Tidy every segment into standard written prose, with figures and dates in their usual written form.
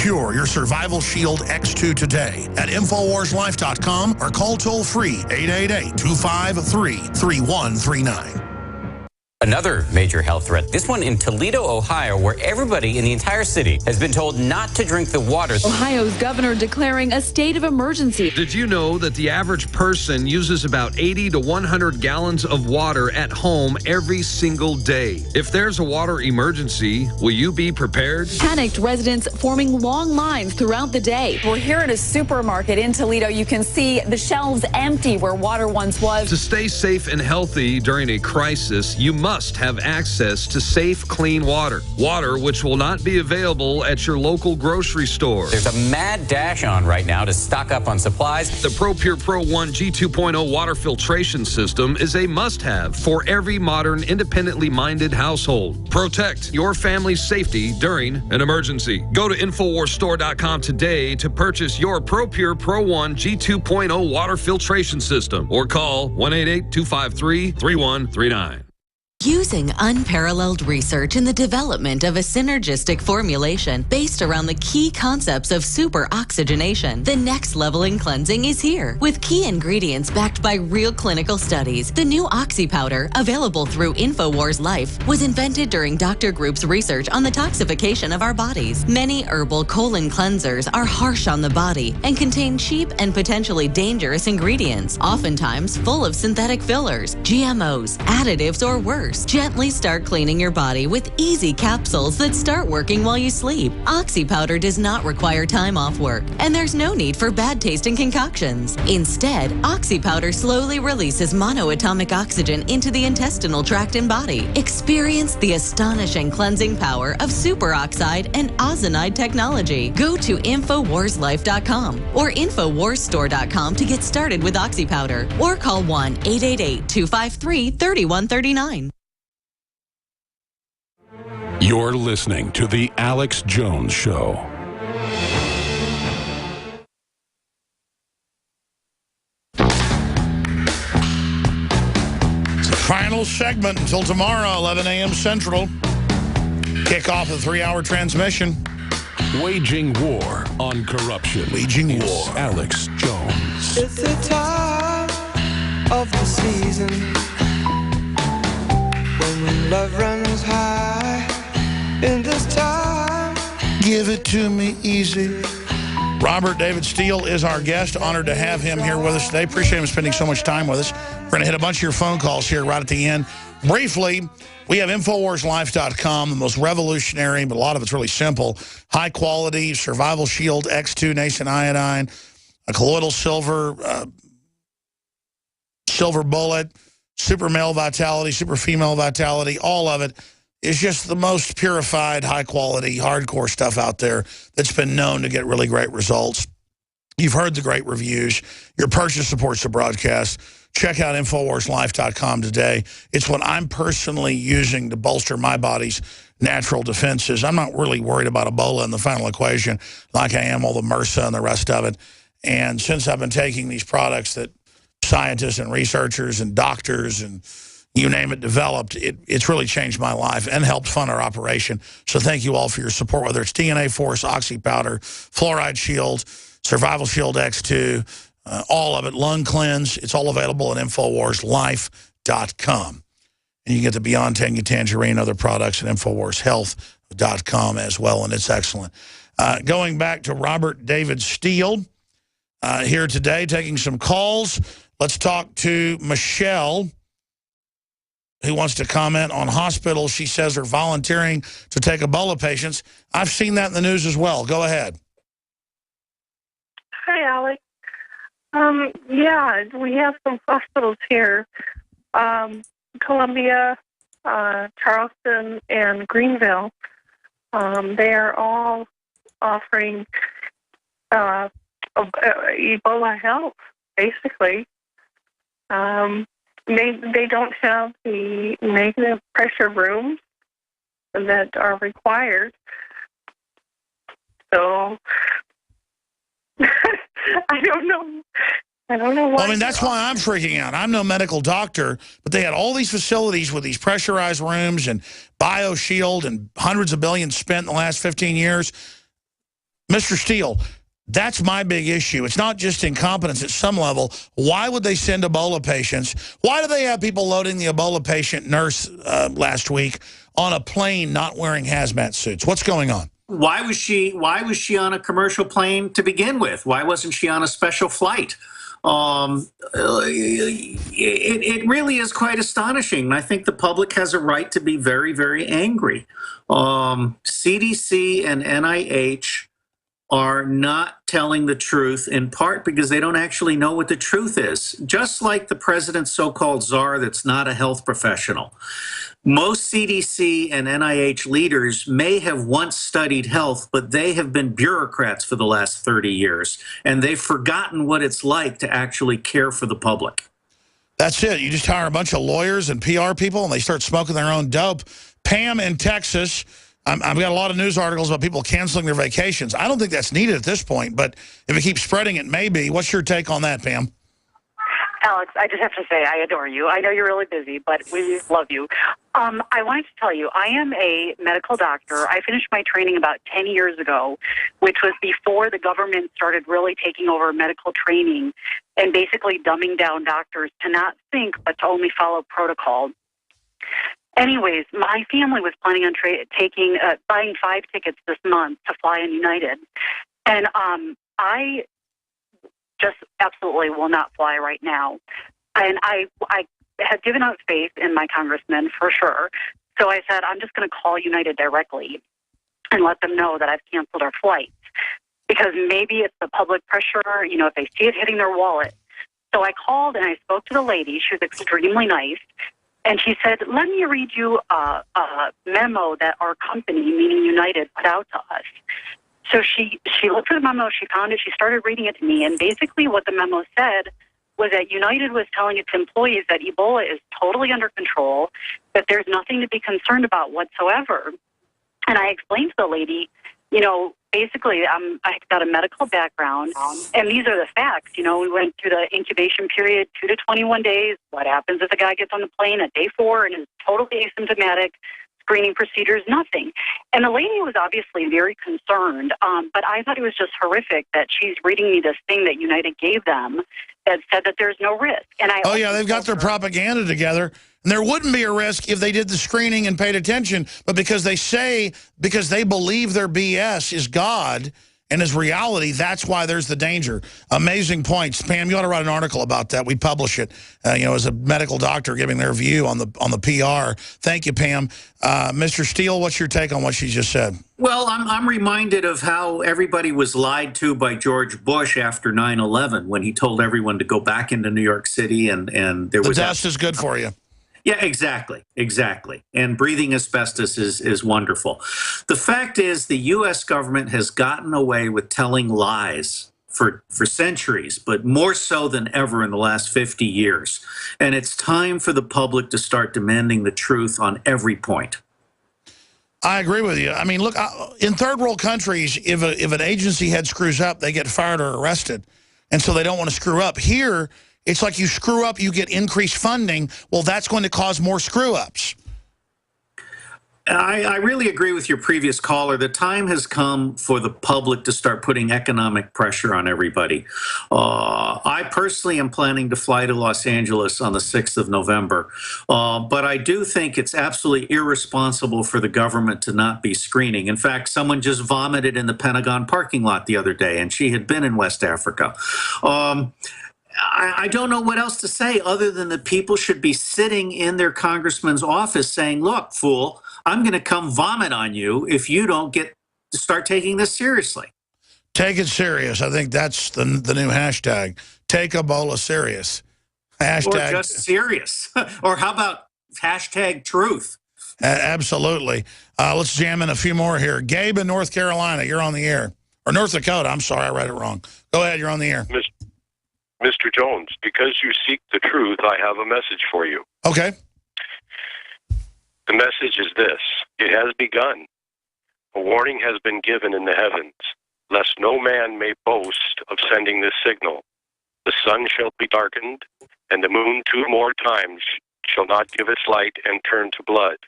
Secure your Survival Shield X2 today at InfoWarsLife.com or call toll-free 888-253-3139. Another major health threat, this one in Toledo, Ohio, where everybody in the entire city has been told not to drink the water. Ohio's governor declaring a state of emergency. Did you know that the average person uses about 80 to 100 gallons of water at home every single day? If there's a water emergency, will you be prepared? Panicked residents forming long lines throughout the day. We're here at a supermarket in Toledo. You can see the shelves empty where water once was. To stay safe and healthy during a crisis, you must have access to safe, clean water. Water which will not be available at your local grocery store. There's a mad dash on right now to stock up on supplies. The ProPure Pro 1 G2.0 water filtration system is a must-have for every modern, independently minded household. Protect your family's safety during an emergency. Go to InfoWarsStore.com today to purchase your ProPure Pro 1 G2.0 water filtration system or call 1-888-253-3139. Using unparalleled research in the development of a synergistic formulation based around the key concepts of super oxygenation, the next level in cleansing is here. With key ingredients backed by real clinical studies, the new Oxy Powder, available through InfoWars Life, was invented during Dr. Group's research on the toxification of our bodies. Many herbal colon cleansers are harsh on the body and contain cheap and potentially dangerous ingredients, oftentimes full of synthetic fillers, GMOs, additives, or worse. Gently start cleaning your body with easy capsules that start working while you sleep. Oxy Powder does not require time off work, and there's no need for bad tasting concoctions. Instead, Oxy Powder slowly releases monoatomic oxygen into the intestinal tract and body. Experience the astonishing cleansing power of superoxide and ozonide technology. Go to InfoWarsLife.com or InfoWarsStore.com to get started with Oxy Powder, or call 1-888-253-3139. You're listening to The Alex Jones Show. It's the final segment until tomorrow, 11 a.m. Central. Kick off a 3-hour transmission. Waging war on corruption. Waging war. Alex Jones. It's the time of the season when love runs high. In this time, give it to me easy. Robert David Steele is our guest. Honored to have him here with us today. Appreciate him spending so much time with us. We're going to hit a bunch of your phone calls here right at the end. Briefly, we have InfoWarsLife.com, the most revolutionary, but a lot of it's really simple, high-quality Survival Shield X2 Nascent Iodine, a colloidal silver, silver bullet, super male vitality, super female vitality, all of it is just the most purified, high-quality, hardcore stuff out there that's been known to get really great results. You've heard the great reviews. Your purchase supports the broadcast. Check out InfoWarsLife.com today. It's what I'm personally using to bolster my body's natural defenses. I'm not really worried about Ebola in the final equation like I am all the MRSA and the rest of it. And since I've been taking these products that scientists and researchers and doctors and you name it, developed, it's really changed my life and helped fund our operation. So thank you all for your support, whether it's DNA Force, Oxy Powder, Fluoride Shield, Survival Shield X2, all of it, Lung Cleanse. It's all available at InfoWarsLife.com. And you can get the Beyond Tangy Tangerine, other products at InfoWarsHealth.com as well, and it's excellent. Going back to Robert David Steele here today, taking some calls. Let's talk to Michelle, who wants to comment on hospitals she says are volunteering to take Ebola patients. I've seen that in the news as well. Go ahead. Hi, Alex. Yeah, we have some hospitals here. Columbia, Charleston, and Greenville. They are all offering Ebola help, basically. They don't have the negative pressure rooms that are required. So I don't know. I don't know why. Well, I mean, that's why I'm freaking out. I'm no medical doctor, but they had all these facilities with these pressurized rooms and BioShield and hundreds of billions spent in the last 15 years. Mr. Steele, that's my big issue. It's not just incompetence at some level. Why would they send Ebola patients? Why do they have people loading the Ebola patient nurse last week on a plane not wearing hazmat suits? What's going on? Why was she on a commercial plane to begin with? Why wasn't she on a special flight? It really is quite astonishing. And I think the public has a right to be very, very angry. CDC and NIH are not telling the truth, in part because they don't actually know what the truth is. Just like the president's so-called czar that's not a health professional. Most CDC and NIH leaders may have once studied health, but they have been bureaucrats for the last 30 years, and they've forgotten what it's like to actually care for the public. That's it. You just hire a bunch of lawyers and PR people, and they start smoking their own dope. Pam in Texas, I've got a lot of news articles about people canceling their vacations. I don't think that's needed at this point, but if it keeps spreading, it may be. What's your take on that, Pam? Alex, I just have to say I adore you. I know you're really busy, but we love you. I wanted to tell you, I am a medical doctor. I finished my training about 10 years ago, which was before the government started really taking over medical training and basically dumbing down doctors to not think, but to only follow protocol. Anyways, my family was planning on buying 5 tickets this month to fly in United. And I just absolutely will not fly right now. And I had given up faith in my congressman for sure. So I said, I'm just going to call United directly and let them know that I've canceled our flights. Because maybe it's the public pressure, you know, if they see it hitting their wallet. So I called and I spoke to the lady. She was extremely nice. And she said, let me read you a memo that our company, meaning United, put out to us. So she looked for the memo, she found it, she started reading it to me, and basically what the memo said was that United was telling its employees that Ebola is totally under control, that there's nothing to be concerned about whatsoever. And I explained to the lady, you know, basically I've got a medical background, and these are the facts. You know, we went through the incubation period, 2 to 21 days. What happens if a guy gets on the plane at day 4 and is totally asymptomatic? Screening procedures, nothing. And the lady was obviously very concerned, but I thought it was just horrific that she's reading me this thing that United gave them that said that there's no risk. And oh, yeah, they've got their propaganda together. And there wouldn't be a risk if they did the screening and paid attention, but because they believe their BS is God and is reality, that's why there's the danger. Amazing points. Pam, you ought to write an article about that. We'd publish it, you know, as a medical doctor giving their view on the PR. Thank you, Pam. Mr. Steele, what's your take on what she just said? Well, I'm reminded of how everybody was lied to by George Bush after 9/11 when he told everyone to go back into New York City and there was... The dust is good for you. Yeah, exactly. And breathing asbestos is wonderful. The fact is the U.S. government has gotten away with telling lies for centuries, but more so than ever in the last 50 years. And it's time for the public to start demanding the truth on every point. I agree with you. I mean, look, in third world countries, if an agency head screws up, they get fired or arrested. And so they don't want to screw up. Here, it's like you screw up, you get increased funding. Well, that's going to cause more screw-ups. I really agree with your previous caller. The time has come for the public to start putting economic pressure on everybody. I personally am planning to fly to Los Angeles on the 6th of November. But I do think it's absolutely irresponsible for the government to not be screening. In fact, someone just vomited in the Pentagon parking lot the other day, and she had been in West Africa. I don't know what else to say other than that people should be sitting in their congressman's office saying, look, fool, I'm going to come vomit on you if you don't start taking this seriously. Take it serious. I think that's the new hashtag. Take Ebola serious. Hashtag. Or just serious. Or how about hashtag truth? Absolutely. Let's jam in a few more here. Gabe in North Carolina, you're on the air. Or North Dakota. I'm sorry, I read it wrong. Go ahead, you're on the air. Mr. Jones, because you seek the truth, I have a message for you. Okay. The message is this. It has begun. A warning has been given in the heavens, lest no man may boast of sending this signal. The sun shall be darkened, and the moon 2 more times shall not give its light and turn to blood.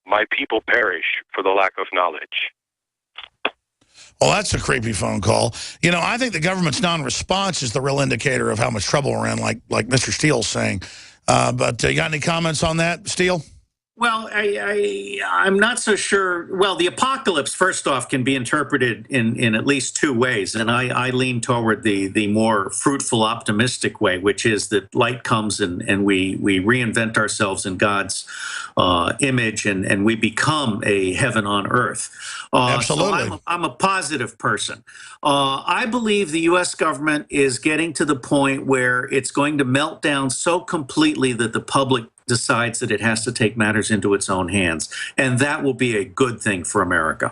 My people perish for the lack of knowledge. Well, that's a creepy phone call. You know, I think the government's non-response is the real indicator of how much trouble we're in, like Mr. Steele's saying. But you got any comments on that, Steele? Well, I'm not so sure. Well, the apocalypse, first off, can be interpreted in at least two ways. And I lean toward the more fruitful, optimistic way, which is that light comes and we reinvent ourselves in God's image and we become a heaven on earth. Absolutely. So I'm a positive person. I believe the U.S. government is getting to the point where it's going to melt down so completely that the public decides that it has to take matters into its own hands. And that will be a good thing for America.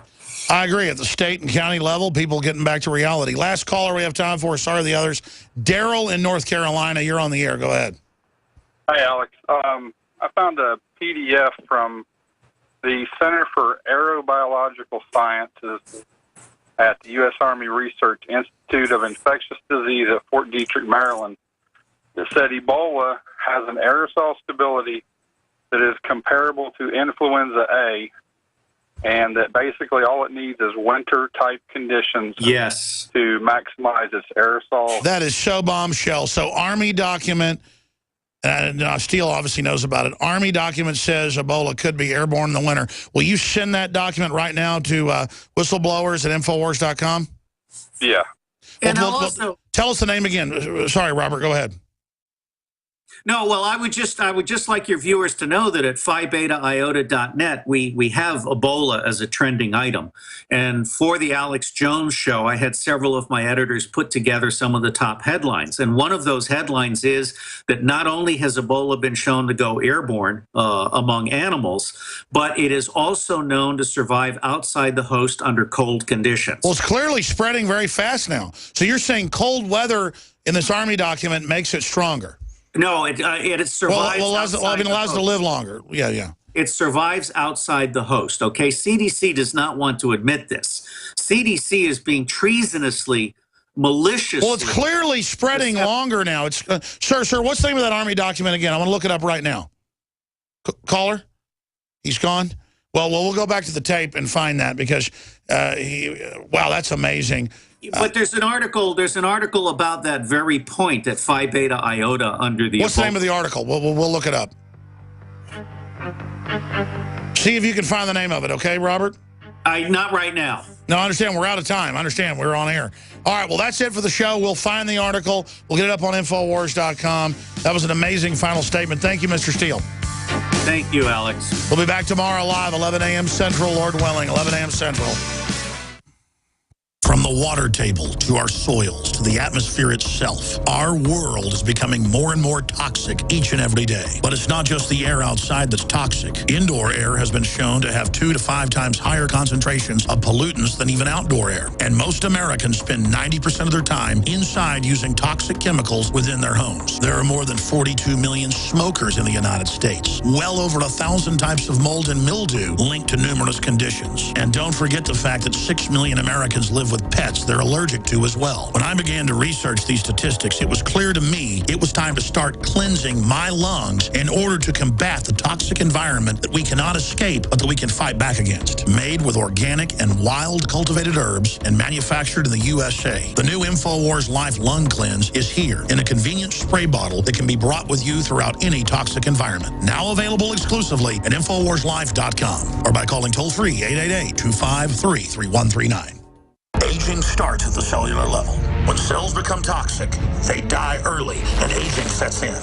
I agree. At the state and county level, people getting back to reality. Last caller we have time for. Sorry, the others. Daryl in North Carolina, you're on the air. Go ahead. Hi, Alex. I found a PDF from the Center for Aerobiological Sciences at the U.S. Army Research Institute of Infectious Disease at Fort Detrick, Maryland. It said Ebola has an aerosol stability that is comparable to influenza A, and that basically all it needs is winter-type conditions to maximize its aerosol. That is so bombshell. So Army document, and Steele obviously knows about it, Army document says Ebola could be airborne in the winter. Will you send that document right now to whistleblowers at Infowars.com? Yeah. And tell us the name again. Sorry, Robert, go ahead. No, well, I would just like your viewers to know that at PhiBetaIota.net, we have Ebola as a trending item. And for the Alex Jones Show, I had several of my editors put together some of the top headlines. And one of those headlines is that not only has Ebola been shown to go airborne among animals, but it is also known to survive outside the host under cold conditions. Well, it's clearly spreading very fast now. So you're saying cold weather in this Army document makes it stronger? No, it survives. Allows it to live longer. Yeah. It survives outside the host. Okay, CDC does not want to admit this. CDC is being treasonously, maliciously. Well, it's clearly spreading longer now. It's sir, what's the name of that Army document again? I want to look it up right now. Caller, he's gone. Well, we'll go back to the tape and find that because wow, that's amazing. But there's an article about that very point at Phi Beta Iota under the. What's the name of the article? We'll look it up. See if you can find the name of it, okay, Robert? Not right now. No, I understand. We're out of time. I understand. We're on air. All right, well, that's it for the show. We'll find the article. We'll get it up on Infowars.com. That was an amazing final statement. Thank you, Mr. Steele. Thank you, Alex. We'll be back tomorrow live, 11 a.m. Central, Lord willing, 11 a.m. Central. From the water table to our soils to the atmosphere itself, our world is becoming more and more toxic each and every day. But it's not just the air outside that's toxic. Indoor air has been shown to have 2 to 5 times higher concentrations of pollutants than even outdoor air. And most Americans spend 90% of their time inside using toxic chemicals within their homes. There are more than 42 million smokers in the United States. Well over 1,000 types of mold and mildew linked to numerous conditions. And don't forget the fact that 6 million Americans live with pets they're allergic to as well. When I began to research these statistics, it was clear to me it was time to start cleansing my lungs in order to combat the toxic environment that we cannot escape, but that we can fight back against. Made with organic and wild cultivated herbs and manufactured in the USA, the new InfoWars Life Lung Cleanse is here in a convenient spray bottle that can be brought with you throughout any toxic environment. Now available exclusively at InfoWarsLife.com or by calling toll-free 888-253-3139. Aging starts at the cellular level. When cells become toxic, they die early and aging sets in.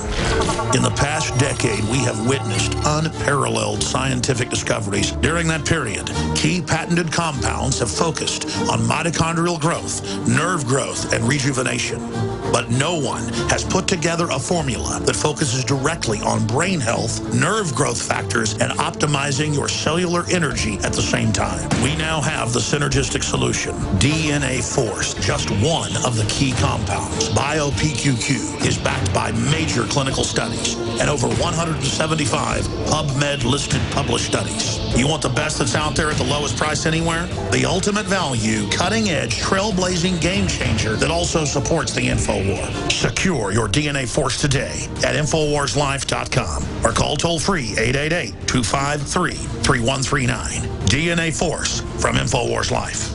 In the past decade, we have witnessed unparalleled scientific discoveries. During that period, key patented compounds have focused on mitochondrial growth, nerve growth, and rejuvenation. But no one has put together a formula that focuses directly on brain health, nerve growth factors, and optimizing your cellular energy at the same time. We now have the synergistic solution, DNA Force, just one of the key compounds. BioPQQ is backed by major clinical studies and over 175 PubMed-listed published studies. You want the best that's out there at the lowest price anywhere? The ultimate value, cutting-edge, trailblazing game changer that also supports the InfoWar. Secure your DNA Force today at InfoWarsLife.com or call toll-free 888-253-3139. DNA Force from InfoWars Life.